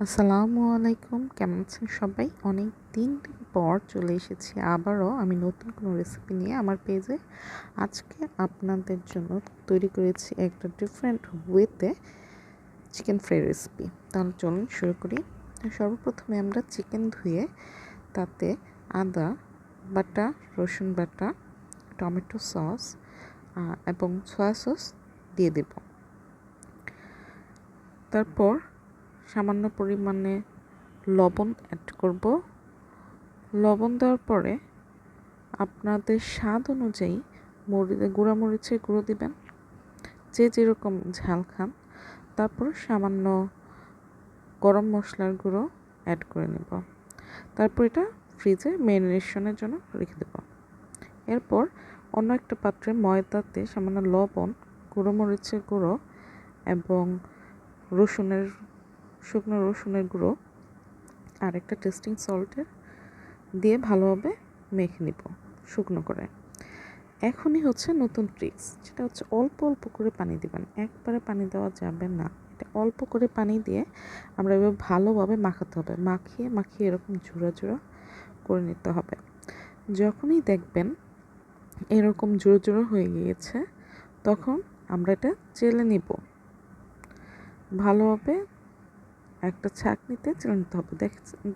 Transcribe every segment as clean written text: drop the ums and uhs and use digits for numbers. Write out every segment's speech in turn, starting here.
আসসালামু আলাইকুম, কেমন আছেন সবাই? অনেক দিন পর চলে এসেছি আবারও আমি নতুন কোনো রেসিপি নিয়ে আমার পেজে। আজকে আপনাদের জন্য তৈরি করেছি একটা ডিফারেন্ট ওয়েতে চিকেন ফ্রাই রেসিপি। তাহলে চলুন শুরু করি। সর্বপ্রথমে আমরা চিকেন ধুয়ে তাতে আদা বাটা, রসুন বাটা, টমেটো সস এবং সয়া সস দিয়ে দেব। তারপর সামান্য পরিমাণে লবণ অ্যাড করব। লবণ দেওয়ার পরে আপনাদের স্বাদ অনুযায়ী গুঁড়া মরিচের গুঁড়ো দিবেন, যে যেরকম ঝাল খান। তারপর সামান্য গরম মশলার গুঁড়ো অ্যাড করে নেব। তারপর এটা ফ্রিজে ম্যারিনেশনের জন্য রেখে দেব। এরপর অন্য একটা পাত্রে ময়দাতে সামান্য লবণ, গুঁড়ো মরিচের গুঁড়ো এবং শুকনো রসুনের গুঁড়ো আর একটা টেস্টিং সল্টের দিয়ে ভালোভাবে মেখে নিব শুকনো করে। এখনই হচ্ছে নতুন ট্রিক্স, যেটা হচ্ছে অল্প অল্প করে পানি দিবেন, একবারে পানি দেওয়া যাবে না। এটা অল্প করে পানি দিয়ে আমরা এবার ভালোভাবে মাখাতে হবে, মাখিয়ে মাখিয়ে এরকম জোড়া জোড়া করে নিতে হবে। যখনই দেখবেন এরকম জোড়ো জোড়ো হয়ে গিয়েছে, তখন আমরা এটা চেলে নিব। ভালোভাবে একটা ছাঁকনিতে চেলে নিতে হবে।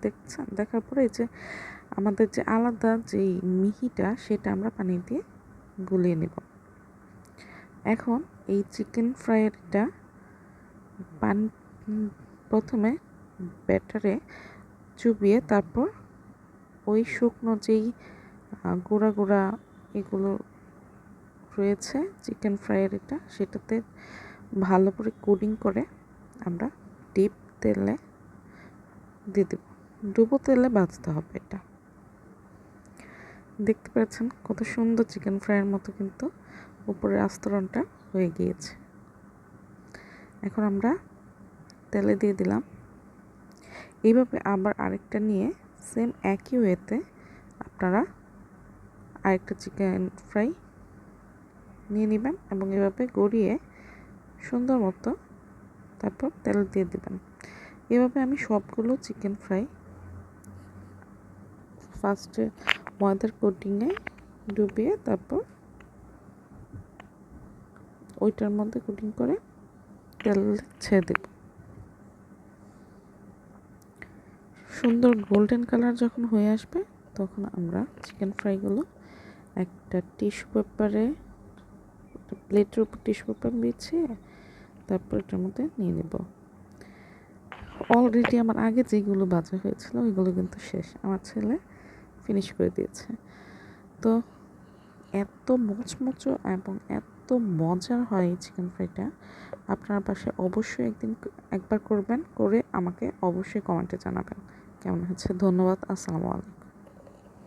দেখছেন, দেখার পরে এই যে আমাদের যে আলাদা যেই মিহিটা, সেটা আমরা পানি দিয়ে গুলিয়ে নেব। এখন এই চিকেন ফ্রাইটা প্রথমে ব্যাটারে চুবিয়ে তারপর ওই শুকনো যেই গুঁড়া গুঁড়া এগুলো রয়েছে চিকেন ফ্রাইয়ের সেটাতে ভালো করে কোটিং করে আমরা ডিপ তেলে দিয়ে দেব। ডুবো তেলে ভাজতে হবে এটা। দেখতে পাচ্ছেন কত সুন্দর চিকেন ফ্রাইয়ের মতো কিন্তু উপরের আস্তরণটা হয়ে গিয়েছে। এখন আমরা তেলে দিয়ে দিলাম। এইভাবে আবার আরেকটা নিয়ে সেম একই ওয়েতে আপনারা আরেকটা চিকেন ফ্রাই নিয়ে নেবেন এবং এভাবে গড়িয়ে সুন্দর মতো তারপর তেল দিয়ে দেবেন। এভাবে আমি সবগুলো চিকেন ফ্রাই ফার্স্টে ময়দার কোটিংয়ে ডুবিয়ে তারপর ওইটার মধ্যে কোটিং করে তেল ছেড়ে দেব। সুন্দর গোল্ডেন কালার যখন হয়ে আসবে, তখন আমরা চিকেন ফ্রাইগুলো একটা টিস্যু পেপারে, প্লেটের উপর টিস্যু পেপার বিছিয়ে তারপর এটার মধ্যে নিয়ে নেব। অলরেডি আমার আগে যেগুলো ভাজা হয়েছিল ওইগুলো কিন্তু শেষ, আমার ছেলে ফিনিশ করে দিয়েছে। তো এত মচমচো এবং এত মজার হয় এই চিকেন ফ্রাইটা, আপনার পাশে অবশ্যই একবার করবেন, করে আমাকে অবশ্যই কমেন্টে জানাবেন কেমন হচ্ছে। ধন্যবাদ। আসসালামু আলাইকুম।